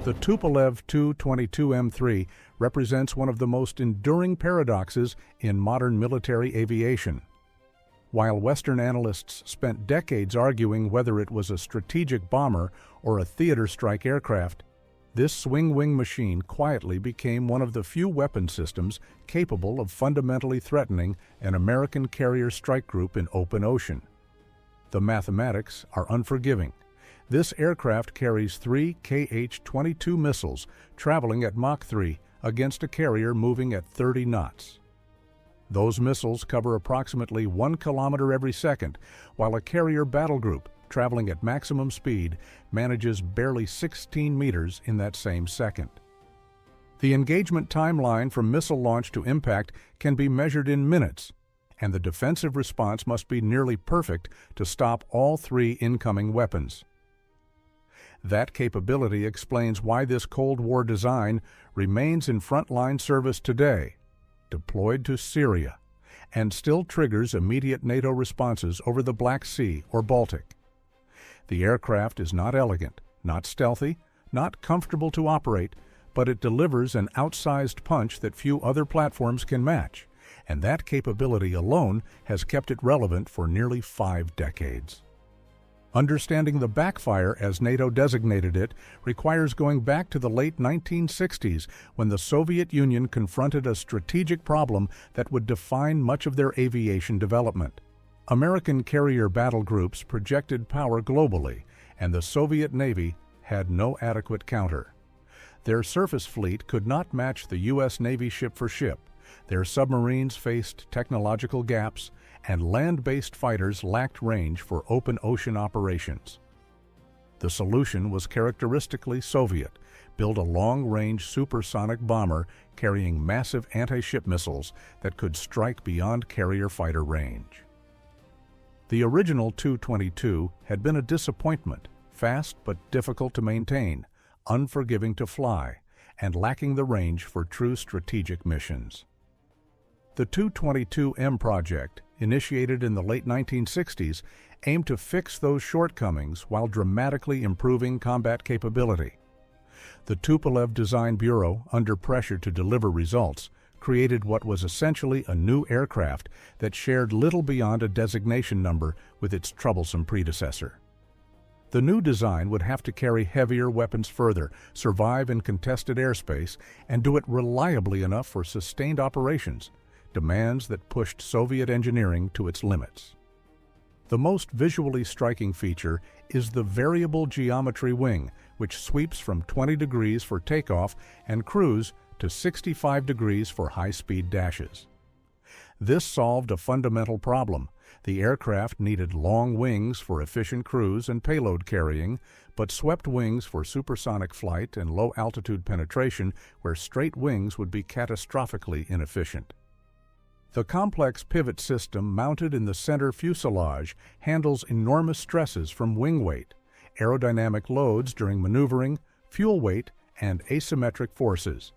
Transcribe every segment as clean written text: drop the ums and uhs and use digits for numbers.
The Tupolev Tu-22M3 represents one of the most enduring paradoxes in modern military aviation. While Western analysts spent decades arguing whether it was a strategic bomber or a theater strike aircraft, this swing-wing machine quietly became one of the few weapon systems capable of fundamentally threatening an American carrier strike group in open ocean. The mathematics are unforgiving. This aircraft carries 3 Kh-22 missiles traveling at Mach 3 against a carrier moving at 30 knots. Those missiles cover approximately 1 kilometer every second, while a carrier battle group traveling at maximum speed manages barely 16 meters in that same second. The engagement timeline from missile launch to impact can be measured in minutes, and the defensive response must be nearly perfect to stop all 3 incoming weapons. That capability explains why this Cold War design remains in frontline service today, deployed to Syria, and still triggers immediate NATO responses over the Black Sea or Baltic. The aircraft is not elegant, not stealthy, not comfortable to operate, but it delivers an outsized punch that few other platforms can match, and that capability alone has kept it relevant for nearly 5 decades. Understanding the backfire, as NATO designated it, requires going back to the late 1960s when the Soviet Union confronted a strategic problem that would define much of their aviation development. American carrier battle groups projected power globally, and the Soviet Navy had no adequate counter. Their surface fleet could not match the U.S. Navy ship for ship, their submarines faced technological gaps, and land-based fighters lacked range for open ocean operations. The solution was characteristically Soviet: build a long-range supersonic bomber carrying massive anti-ship missiles that could strike beyond carrier fighter range. The original Tu-22 had been a disappointment, fast but difficult to maintain, unforgiving to fly, and lacking the range for true strategic missions. The Tu-22M project, initiated in the late 1960s, aimed to fix those shortcomings while dramatically improving combat capability. The Tupolev Design Bureau, under pressure to deliver results, created what was essentially a new aircraft that shared little beyond a designation number with its troublesome predecessor. The new design would have to carry heavier weapons further, survive in contested airspace, and do it reliably enough for sustained operations, demands that pushed Soviet engineering to its limits. The most visually striking feature is the variable geometry wing, which sweeps from 20 degrees for takeoff and cruise to 65 degrees for high-speed dashes. This solved a fundamental problem. The aircraft needed long wings for efficient cruise and payload carrying, but swept wings for supersonic flight and low-altitude penetration where straight wings would be catastrophically inefficient. The complex pivot system mounted in the center fuselage handles enormous stresses from wing weight, aerodynamic loads during maneuvering, fuel weight, and asymmetric forces.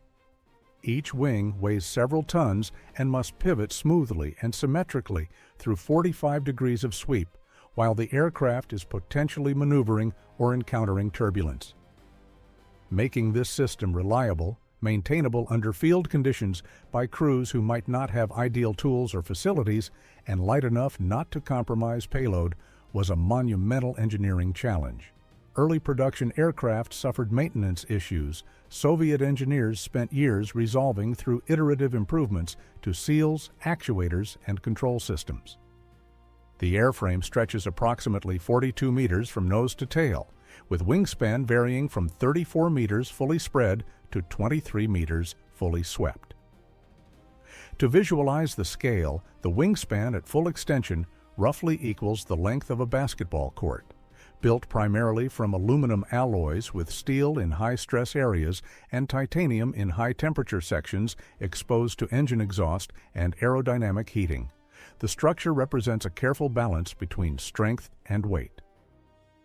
Each wing weighs several tons and must pivot smoothly and symmetrically through 45 degrees of sweep, while the aircraft is potentially maneuvering or encountering turbulence. Making this system reliable, maintainable under field conditions by crews who might not have ideal tools or facilities, and light enough not to compromise payload, was a monumental engineering challenge. Early production aircraft suffered maintenance issues Soviet engineers spent years resolving through iterative improvements to seals, actuators, and control systems. The airframe stretches approximately 42 meters from nose to tail, with wingspan varying from 34 meters fully spread to 23 meters fully swept. To visualize the scale, the wingspan at full extension roughly equals the length of a basketball court. Built primarily from aluminum alloys with steel in high-stress areas and titanium in high-temperature sections exposed to engine exhaust and aerodynamic heating, the structure represents a careful balance between strength and weight.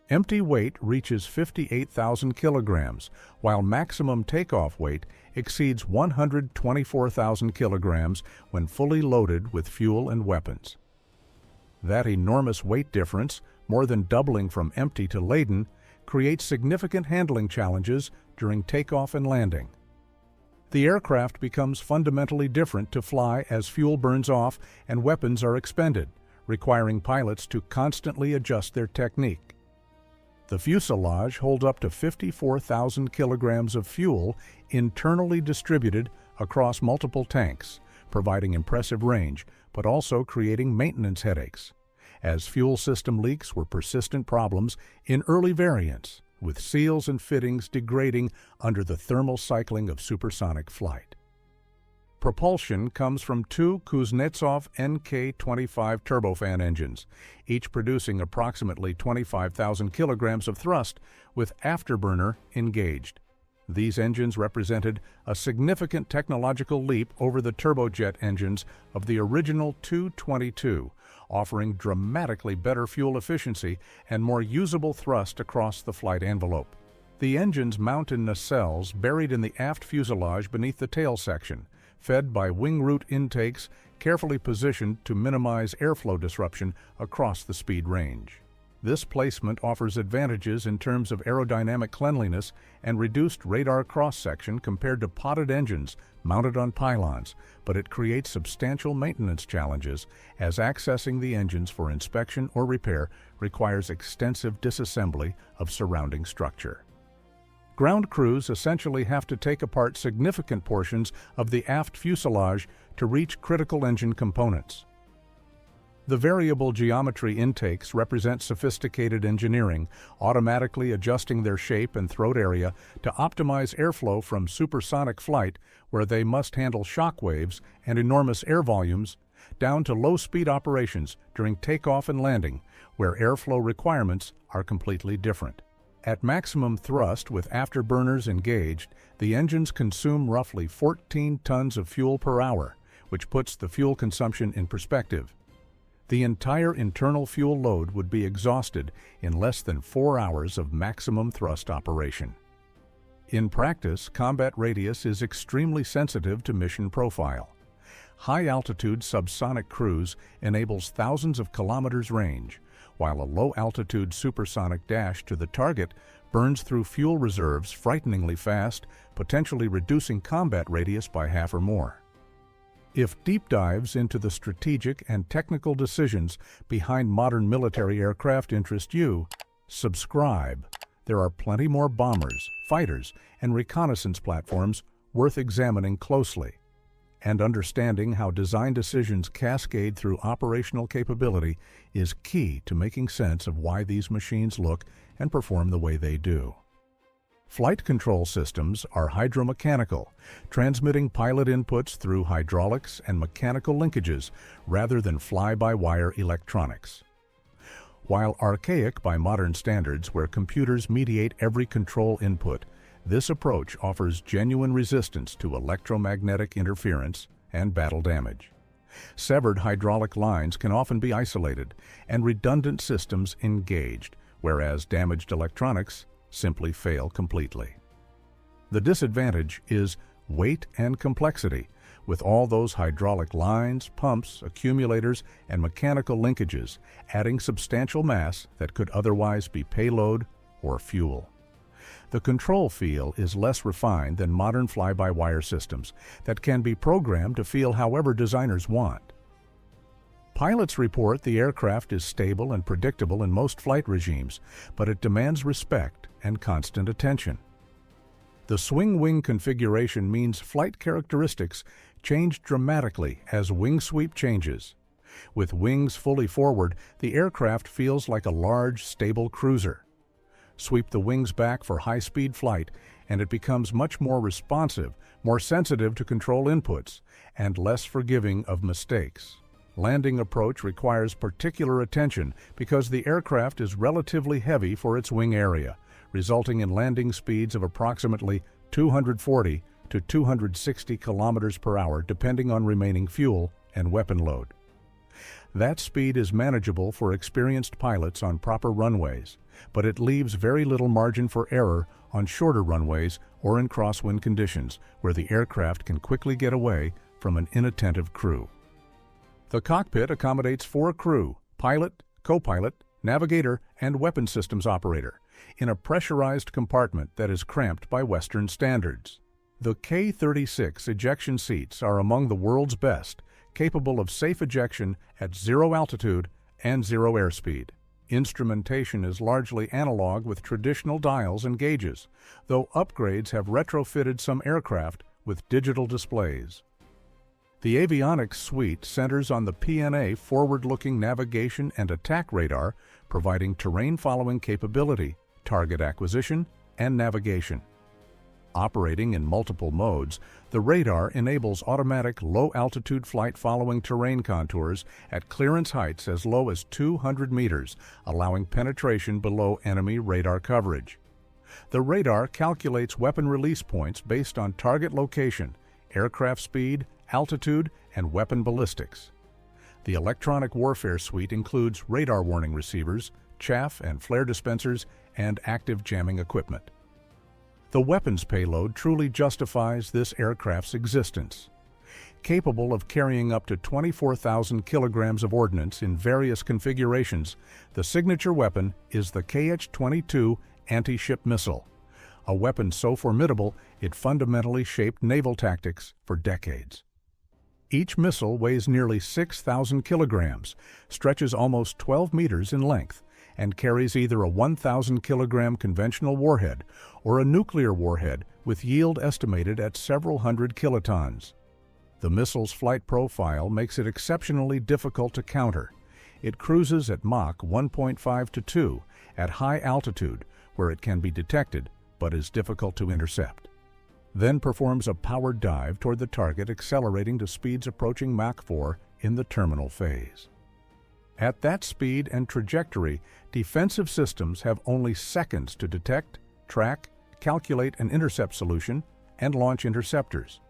Empty weight reaches 58,000 kilograms, while maximum takeoff weight exceeds 124,000 kilograms when fully loaded with fuel and weapons. That enormous weight difference, more than doubling from empty to laden, creates significant handling challenges during takeoff and landing. The aircraft becomes fundamentally different to fly as fuel burns off and weapons are expended, requiring pilots to constantly adjust their technique. The fuselage holds up to 54,000 kilograms of fuel internally distributed across multiple tanks, providing impressive range, but also creating maintenance headaches, as fuel system leaks were persistent problems in early variants, with seals and fittings degrading under the thermal cycling of supersonic flight. Propulsion comes from two Kuznetsov NK-25 turbofan engines, each producing approximately 25,000 kilograms of thrust with afterburner engaged. These engines represented a significant technological leap over the turbojet engines of the original Tu-22, offering dramatically better fuel efficiency and more usable thrust across the flight envelope. The engines mount in nacelles buried in the aft fuselage beneath the tail section, fed by wing root intakes carefully positioned to minimize airflow disruption across the speed range. This placement offers advantages in terms of aerodynamic cleanliness and reduced radar cross-section compared to potted engines mounted on pylons, but it creates substantial maintenance challenges as accessing the engines for inspection or repair requires extensive disassembly of surrounding structure. Ground crews essentially have to take apart significant portions of the aft fuselage to reach critical engine components. The variable geometry intakes represent sophisticated engineering, automatically adjusting their shape and throat area to optimize airflow from supersonic flight, where they must handle shock waves and enormous air volumes, down to low-speed operations during takeoff and landing, where airflow requirements are completely different. At maximum thrust with afterburners engaged, the engines consume roughly 14 tons of fuel per hour, which puts the fuel consumption in perspective. The entire internal fuel load would be exhausted in less than 4 hours of maximum thrust operation. In practice, combat radius is extremely sensitive to mission profile. High-altitude subsonic cruise enables thousands of kilometers range, while a low-altitude supersonic dash to the target burns through fuel reserves frighteningly fast, potentially reducing combat radius by half or more. If deep dives into the strategic and technical decisions behind modern military aircraft interest you, subscribe. There are plenty more bombers, fighters, and reconnaissance platforms worth examining closely. And understanding how design decisions cascade through operational capability is key to making sense of why these machines look and perform the way they do. Flight control systems are hydromechanical, transmitting pilot inputs through hydraulics and mechanical linkages rather than fly-by-wire electronics. While archaic by modern standards where computers mediate every control input, this approach offers genuine resistance to electromagnetic interference and battle damage. Severed hydraulic lines can often be isolated and redundant systems engaged, whereas damaged electronics simply fail completely. The disadvantage is weight and complexity, with all those hydraulic lines, pumps, accumulators, and mechanical linkages adding substantial mass that could otherwise be payload or fuel. The control feel is less refined than modern fly-by-wire systems that can be programmed to feel however designers want. Pilots report the aircraft is stable and predictable in most flight regimes, but it demands respect and constant attention. The swing-wing configuration means flight characteristics change dramatically as wing sweep changes. With wings fully forward, the aircraft feels like a large, stable cruiser. Sweep the wings back for high-speed flight, and it becomes much more responsive, more sensitive to control inputs, and less forgiving of mistakes. Landing approach requires particular attention because the aircraft is relatively heavy for its wing area, resulting in landing speeds of approximately 240 to 260 kilometers per hour depending on remaining fuel and weapon load. That speed is manageable for experienced pilots on proper runways, but it leaves very little margin for error on shorter runways or in crosswind conditions where the aircraft can quickly get away from an inattentive crew. The cockpit accommodates 4 crew: pilot, co-pilot, navigator, and weapon systems operator, in a pressurized compartment that is cramped by Western standards. The K-36 ejection seats are among the world's best, capable of safe ejection at zero altitude and zero airspeed. Instrumentation is largely analog with traditional dials and gauges, though upgrades have retrofitted some aircraft with digital displays. The avionics suite centers on the PNA forward-looking navigation and attack radar, providing terrain-following capability, target acquisition, and navigation. Operating in multiple modes, the radar enables automatic low-altitude flight following terrain contours at clearance heights as low as 200 meters, allowing penetration below enemy radar coverage. The radar calculates weapon release points based on target location, aircraft speed, altitude, and weapon ballistics. The electronic warfare suite includes radar warning receivers, chaff and flare dispensers, and active jamming equipment. The weapons payload truly justifies this aircraft's existence. Capable of carrying up to 24,000 kilograms of ordnance in various configurations, the signature weapon is the KH-22 anti-ship missile, a weapon so formidable it fundamentally shaped naval tactics for decades. Each missile weighs nearly 6,000 kilograms, stretches almost 12 meters in length, and carries either a 1,000-kilogram conventional warhead or a nuclear warhead with yield estimated at several hundred kilotons. The missile's flight profile makes it exceptionally difficult to counter. It cruises at Mach 1.5 to 2 at high altitude, where it can be detected but is difficult to intercept. Then performs a powered dive toward the target, accelerating to speeds approaching Mach 4 in the terminal phase. At that speed and trajectory, defensive systems have only seconds to detect, track, calculate an intercept solution, and launch interceptors.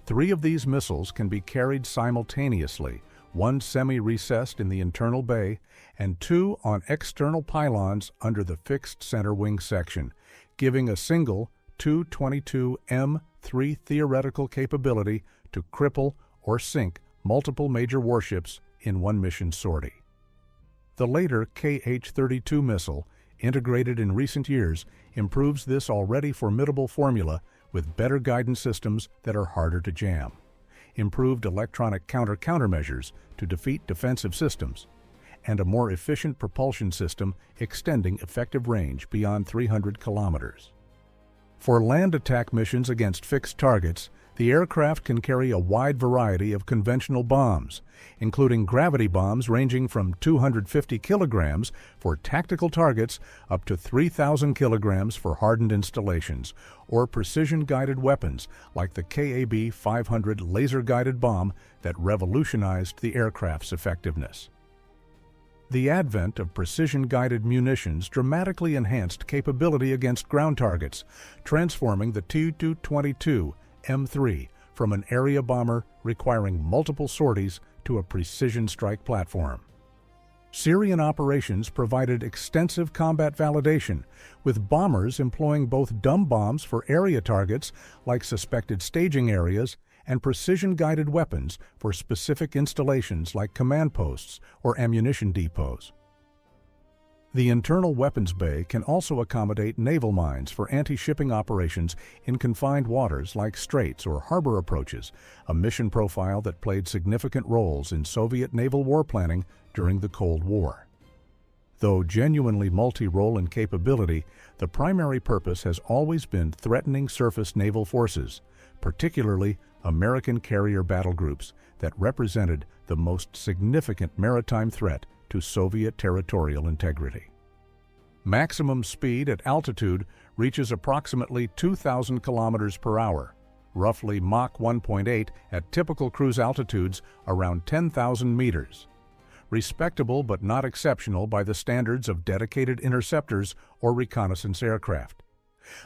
3 of these missiles can be carried simultaneously, 1 semi-recessed in the internal bay, and 2 on external pylons under the fixed center wing section, giving a single Tu-22M3 theoretical capability to cripple or sink multiple major warships in one mission sortie. The later KH-32 missile, integrated in recent years, improves this already formidable formula with better guidance systems that are harder to jam, improved electronic countermeasures to defeat defensive systems, and a more efficient propulsion system extending effective range beyond 300 kilometers. For land attack missions against fixed targets, the aircraft can carry a wide variety of conventional bombs, including gravity bombs ranging from 250 kilograms for tactical targets up to 3,000 kilograms for hardened installations, or precision-guided weapons like the KAB-500 laser-guided bomb that revolutionized the aircraft's effectiveness. The advent of precision-guided munitions dramatically enhanced capability against ground targets, transforming the Tu-22M3 from an area bomber requiring multiple sorties to a precision strike platform. Syrian operations provided extensive combat validation, with bombers employing both dumb bombs for area targets like suspected staging areas and precision-guided weapons for specific installations like command posts or ammunition depots. The internal weapons bay can also accommodate naval mines for anti-shipping operations in confined waters like straits or harbor approaches, a mission profile that played significant roles in Soviet naval war planning during the Cold War. Though genuinely multi-role in capability, the primary purpose has always been threatening surface naval forces, particularly American carrier battle groups that represented the most significant maritime threat to Soviet territorial integrity. Maximum speed at altitude reaches approximately 2,000 kilometers per hour, roughly Mach 1.8 at typical cruise altitudes around 10,000 meters. Respectable but not exceptional by the standards of dedicated interceptors or reconnaissance aircraft.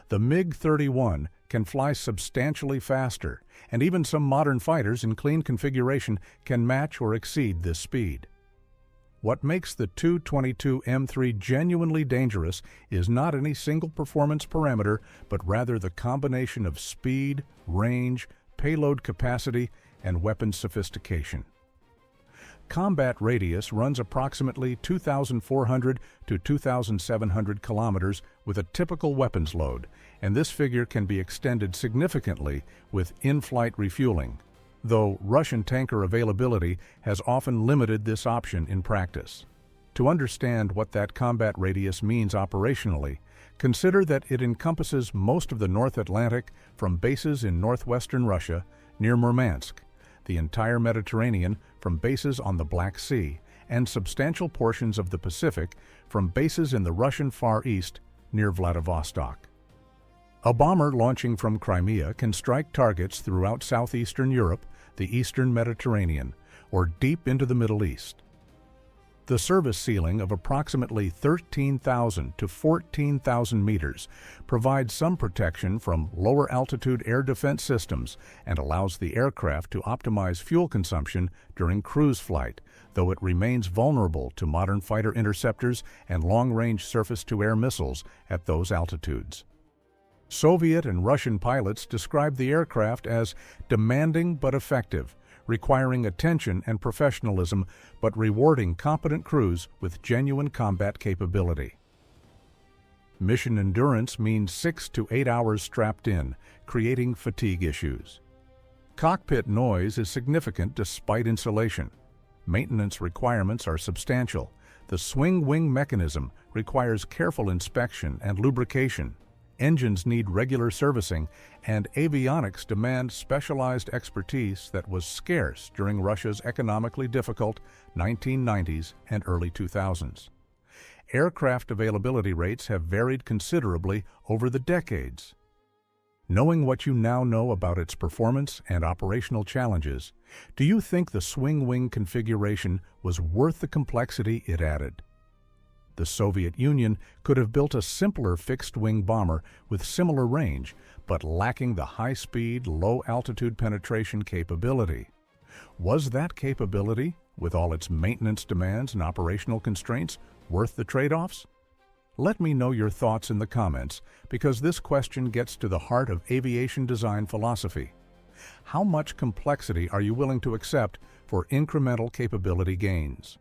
The MiG-31 can fly substantially faster, and even some modern fighters in clean configuration can match or exceed this speed. What makes the Tu-22M3 genuinely dangerous is not any single performance parameter, but rather the combination of speed, range, payload capacity, and weapon sophistication. Combat radius runs approximately 2,400 to 2,700 kilometers with a typical weapons load, and this figure can be extended significantly with in-flight refueling, though Russian tanker availability has often limited this option in practice. To understand what that combat radius means operationally, consider that it encompasses most of the North Atlantic from bases in northwestern Russia near Murmansk, the entire Mediterranean from bases on the Black Sea, and substantial portions of the Pacific from bases in the Russian Far East near Vladivostok. A bomber launching from Crimea can strike targets throughout southeastern Europe, the eastern Mediterranean, or deep into the Middle East. The service ceiling of approximately 13,000 to 14,000 meters provides some protection from lower altitude air defense systems and allows the aircraft to optimize fuel consumption during cruise flight, though it remains vulnerable to modern fighter interceptors and long-range surface-to-air missiles at those altitudes. Soviet and Russian pilots describe the aircraft as demanding but effective, requiring attention and professionalism, but rewarding competent crews with genuine combat capability. Mission endurance means 6 to 8 hours strapped in, creating fatigue issues. Cockpit noise is significant despite insulation. Maintenance requirements are substantial. The swing wing mechanism requires careful inspection and lubrication. Engines need regular servicing, and avionics demand specialized expertise that was scarce during Russia's economically difficult 1990s and early 2000s. Aircraft availability rates have varied considerably over the decades. Knowing what you now know about its performance and operational challenges, do you think the swing wing configuration was worth the complexity it added? The Soviet Union could have built a simpler fixed-wing bomber with similar range, but lacking the high-speed, low-altitude penetration capability. Was that capability, with all its maintenance demands and operational constraints, worth the trade-offs? Let me know your thoughts in the comments, because this question gets to the heart of aviation design philosophy. How much complexity are you willing to accept for incremental capability gains?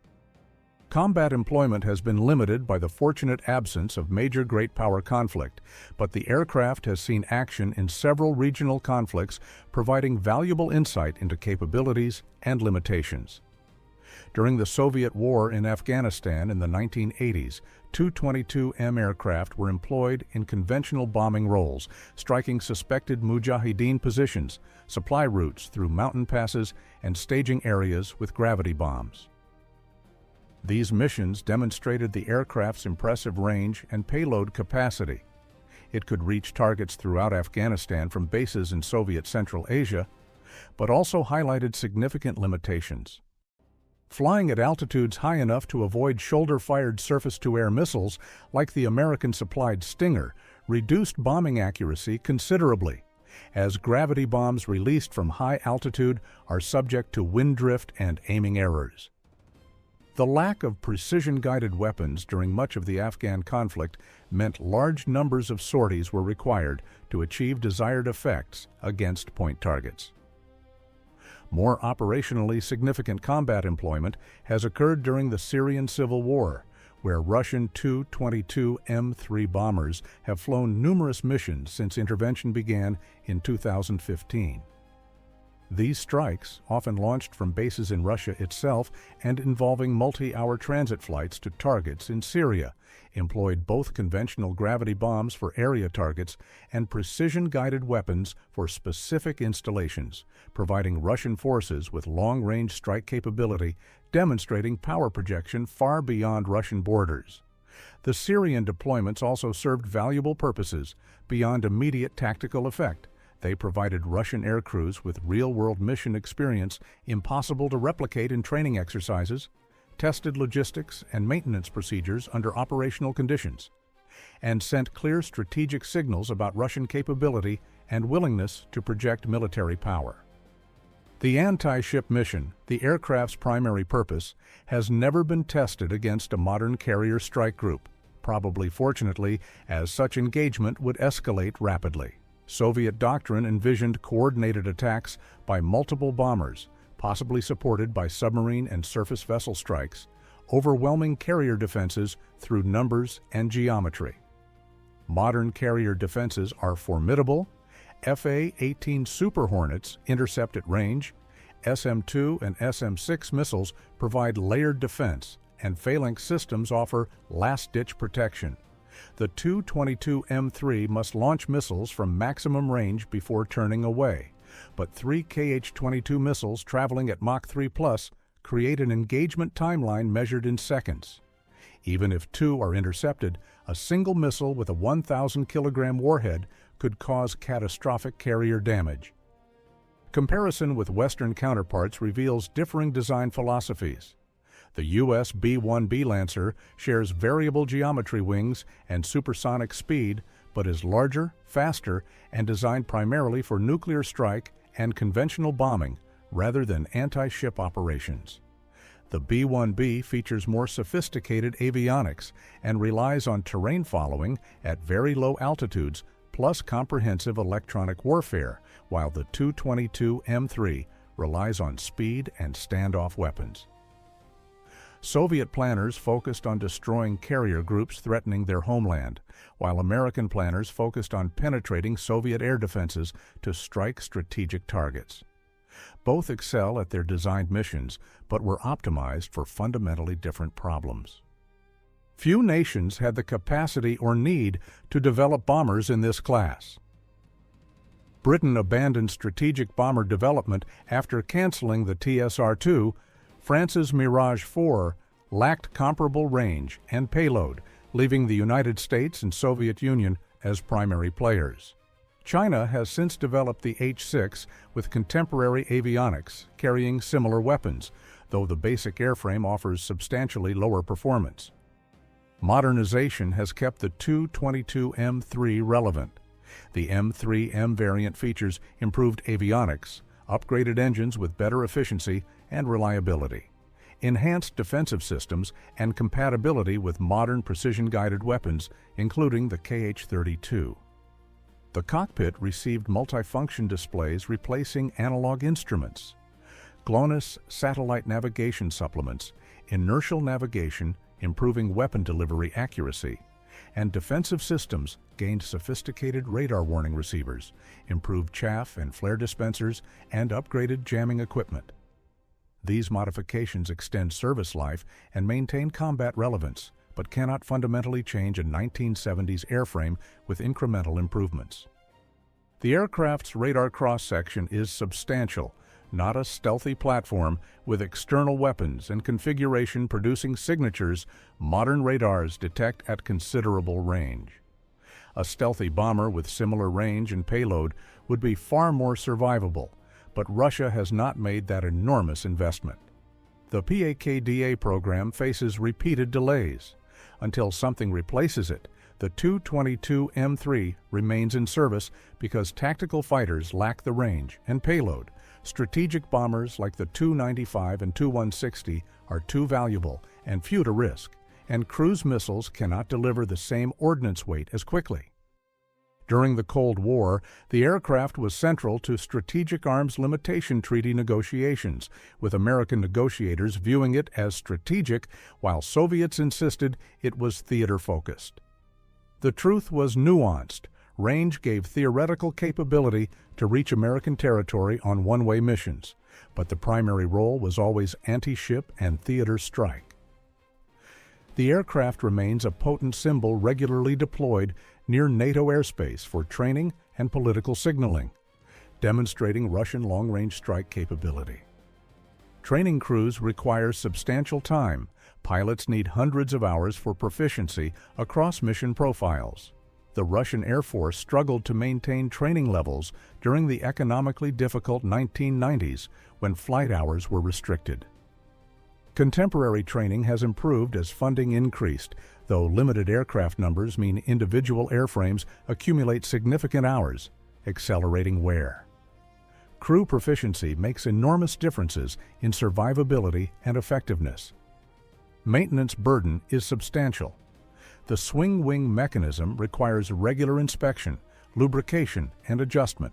Combat employment has been limited by the fortunate absence of major great power conflict, but the aircraft has seen action in several regional conflicts, providing valuable insight into capabilities and limitations. During the Soviet war in Afghanistan in the 1980s, Tu-22M aircraft were employed in conventional bombing roles, striking suspected Mujahideen positions, supply routes through mountain passes, and staging areas with gravity bombs. These missions demonstrated the aircraft's impressive range and payload capacity. It could reach targets throughout Afghanistan from bases in Soviet Central Asia, but also highlighted significant limitations. Flying at altitudes high enough to avoid shoulder-fired surface-to-air missiles like the American-supplied Stinger reduced bombing accuracy considerably, as gravity bombs released from high altitude are subject to wind drift and aiming errors. The lack of precision-guided weapons during much of the Afghan conflict meant large numbers of sorties were required to achieve desired effects against point targets. More operationally significant combat employment has occurred during the Syrian civil war, where Russian Tu-22M3 bombers have flown numerous missions since intervention began in 2015. These strikes, often launched from bases in Russia itself and involving multi-hour transit flights to targets in Syria, employed both conventional gravity bombs for area targets and precision-guided weapons for specific installations, providing Russian forces with long-range strike capability, demonstrating power projection far beyond Russian borders. The Syrian deployments also served valuable purposes beyond immediate tactical effect. They provided Russian aircrews with real-world mission experience impossible to replicate in training exercises, tested logistics and maintenance procedures under operational conditions, and sent clear strategic signals about Russian capability and willingness to project military power. The anti-ship mission, the aircraft's primary purpose, has never been tested against a modern carrier strike group, probably fortunately, as such engagement would escalate rapidly. Soviet doctrine envisioned coordinated attacks by multiple bombers, possibly supported by submarine and surface vessel strikes, overwhelming carrier defenses through numbers and geometry. Modern carrier defenses are formidable. FA-18 Super Hornets intercept at range. SM-2 and SM-6 missiles provide layered defense, and phalanx systems offer last-ditch protection. The Tu-22M3 must launch missiles from maximum range before turning away, but 3 Kh-22 missiles traveling at Mach 3+ create an engagement timeline measured in seconds. Even if 2 are intercepted, a single missile with a 1,000-kilogram warhead could cause catastrophic carrier damage. Comparison with Western counterparts reveals differing design philosophies. The U.S. B-1B Lancer shares variable geometry wings and supersonic speed, but is larger, faster, and designed primarily for nuclear strike and conventional bombing rather than anti-ship operations. The B-1B features more sophisticated avionics and relies on terrain following at very low altitudes plus comprehensive electronic warfare, while the Tu-22M3 relies on speed and standoff weapons. Soviet planners focused on destroying carrier groups threatening their homeland, while American planners focused on penetrating Soviet air defenses to strike strategic targets. Both excel at their designed missions, but were optimized for fundamentally different problems. Few nations had the capacity or need to develop bombers in this class. Britain abandoned strategic bomber development after canceling the TSR-2. France's Mirage 4 lacked comparable range and payload, leaving the United States and Soviet Union as primary players. China has since developed the H-6 with contemporary avionics carrying similar weapons, though the basic airframe offers substantially lower performance. Modernization has kept the Tu-22M3 relevant. The M3M variant features improved avionics, upgraded engines with better efficiency and reliability, enhanced defensive systems, and compatibility with modern precision-guided weapons, including the Kh-32. The cockpit received multifunction displays replacing analog instruments. GLONASS satellite navigation supplements, inertial navigation, improving weapon delivery accuracy, and defensive systems gained sophisticated radar warning receivers, improved chaff and flare dispensers, and upgraded jamming equipment. These modifications extend service life and maintain combat relevance, but cannot fundamentally change a 1970s airframe with incremental improvements. The aircraft's radar cross-section is substantial, not a stealthy platform with external weapons and configuration producing signatures modern radars detect at considerable range. A stealthy bomber with similar range and payload would be far more survivable, but Russia has not made that enormous investment. The PAKDA program faces repeated delays. Until something replaces it, the Tu-22M3 remains in service because tactical fighters lack the range and payload. Strategic bombers like the Tu-95 and Tu-160 are too valuable and few to risk, and cruise missiles cannot deliver the same ordnance weight as quickly. During the Cold War, the aircraft was central to Strategic Arms Limitation Treaty negotiations, with American negotiators viewing it as strategic while Soviets insisted it was theater-focused. The truth was nuanced. Range gave theoretical capability to reach American territory on one-way missions, but the primary role was always anti-ship and theater strike. The aircraft remains a potent symbol regularly deployed near NATO airspace for training and political signaling, demonstrating Russian long-range strike capability. Training crews require substantial time. Pilots need hundreds of hours for proficiency across mission profiles. The Russian Air Force struggled to maintain training levels during the economically difficult 1990s when flight hours were restricted. Contemporary training has improved as funding increased, though limited aircraft numbers mean individual airframes accumulate significant hours, accelerating wear. Crew proficiency makes enormous differences in survivability and effectiveness. Maintenance burden is substantial. The swing wing mechanism requires regular inspection, lubrication, and adjustment.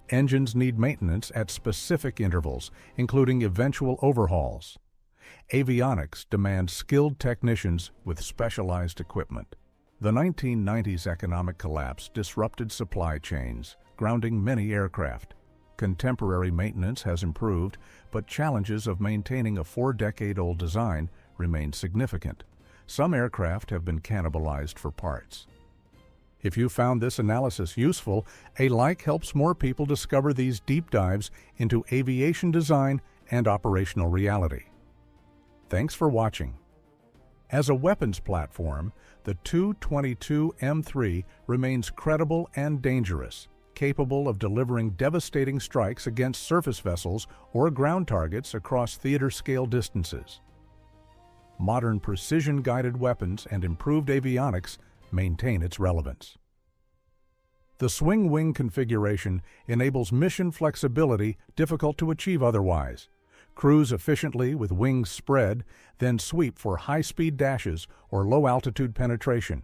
Engines need maintenance at specific intervals, including eventual overhauls. Avionics demands skilled technicians with specialized equipment. The 1990s economic collapse disrupted supply chains, grounding many aircraft. Contemporary maintenance has improved, but challenges of maintaining a 4-decade-old design remain significant. Some aircraft have been cannibalized for parts. If you found this analysis useful, a like helps more people discover these deep dives into aviation design and operational reality. Thanks for watching. As a weapons platform, the Tu-22M3 remains credible and dangerous, capable of delivering devastating strikes against surface vessels or ground targets across theater-scale distances. Modern precision-guided weapons and improved avionics maintain its relevance. The swing-wing configuration enables mission flexibility difficult to achieve otherwise. Cruise efficiently with wings spread, then sweep for high-speed dashes or low-altitude penetration.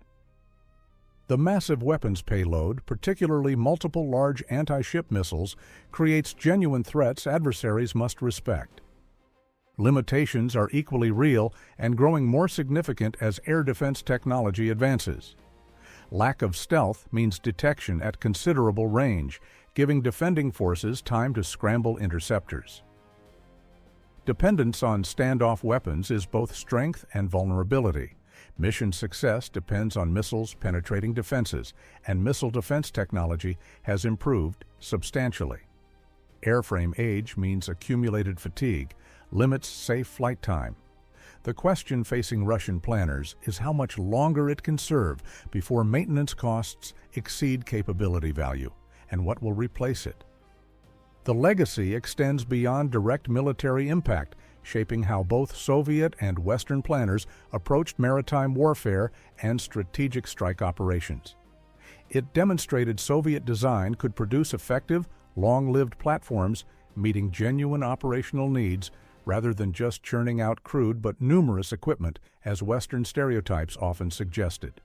The massive weapons payload, particularly multiple large anti-ship missiles, creates genuine threats adversaries must respect. Limitations are equally real and growing more significant as air defense technology advances. Lack of stealth means detection at considerable range, giving defending forces time to scramble interceptors. Dependence on standoff weapons is both strength and vulnerability. Mission success depends on missiles penetrating defenses, and missile defense technology has improved substantially. Airframe age means accumulated fatigue, limits safe flight time. The question facing Russian planners is how much longer it can serve before maintenance costs exceed capability value, and what will replace it. The legacy extends beyond direct military impact, shaping how both Soviet and Western planners approached maritime warfare and strategic strike operations. It demonstrated Soviet design could produce effective, long-lived platforms meeting genuine operational needs rather than just churning out crude but numerous equipment, as Western stereotypes often suggested.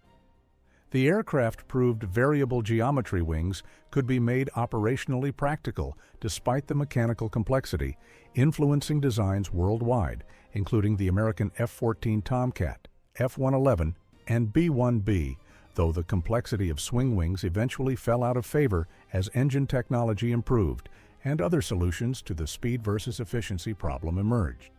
The aircraft proved variable geometry wings could be made operationally practical despite the mechanical complexity, influencing designs worldwide, including the American F-14 Tomcat, F-111, and B-1B, though the complexity of swing wings eventually fell out of favor as engine technology improved and other solutions to the speed versus efficiency problem emerged.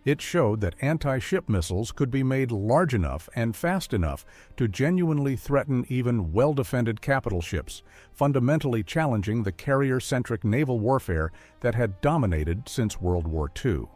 It showed that anti-ship missiles could be made large enough and fast enough to genuinely threaten even well-defended capital ships, fundamentally challenging the carrier-centric naval warfare that had dominated since World War II.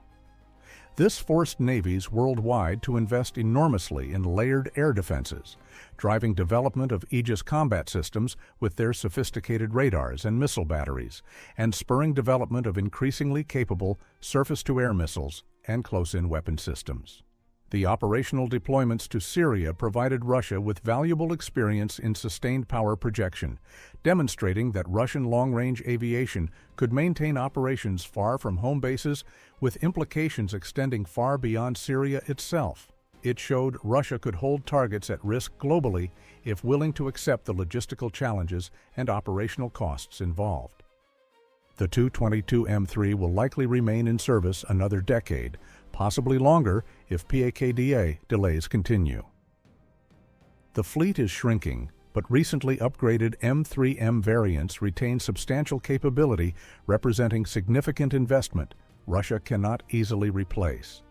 This forced navies worldwide to invest enormously in layered air defenses, driving development of Aegis combat systems with their sophisticated radars and missile batteries, and spurring development of increasingly capable surface-to-air missiles and close-in weapon systems. The operational deployments to Syria provided Russia with valuable experience in sustained power projection, demonstrating that Russian long-range aviation could maintain operations far from home bases with implications extending far beyond Syria itself. It showed Russia could hold targets at risk globally if willing to accept the logistical challenges and operational costs involved. The Tu-22M3 will likely remain in service another decade, possibly longer if PAKDA delays continue. The fleet is shrinking, but recently upgraded M3M variants retain substantial capability, representing significant investment Russia cannot easily replace.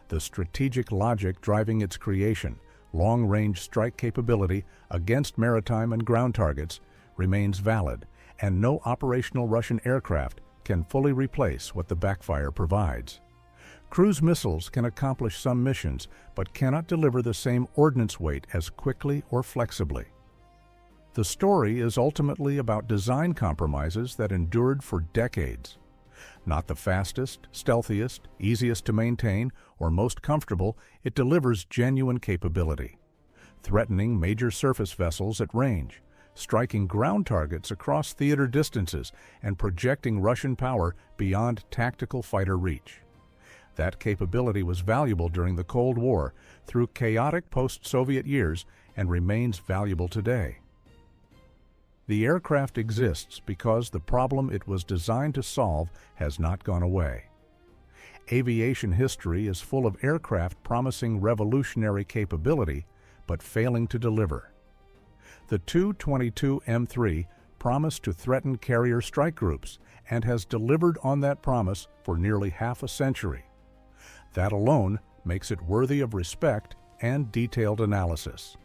The strategic logic driving its creation, long-range strike capability against maritime and ground targets, remains valid, and no operational Russian aircraft can fully replace what the Backfire provides. Cruise missiles can accomplish some missions, but cannot deliver the same ordnance weight as quickly or flexibly. The story is ultimately about design compromises that endured for decades. Not the fastest, stealthiest, easiest to maintain, or most comfortable, it delivers genuine capability. Threatening major surface vessels at range, striking ground targets across theater distances, and projecting Russian power beyond tactical fighter reach. That capability was valuable during the Cold War, through chaotic post-Soviet years, and remains valuable today. The aircraft exists because the problem it was designed to solve has not gone away. Aviation history is full of aircraft promising revolutionary capability, but failing to deliver. The Tu-22M3 promised to threaten carrier strike groups and has delivered on that promise for nearly half a century. That alone makes it worthy of respect and detailed analysis.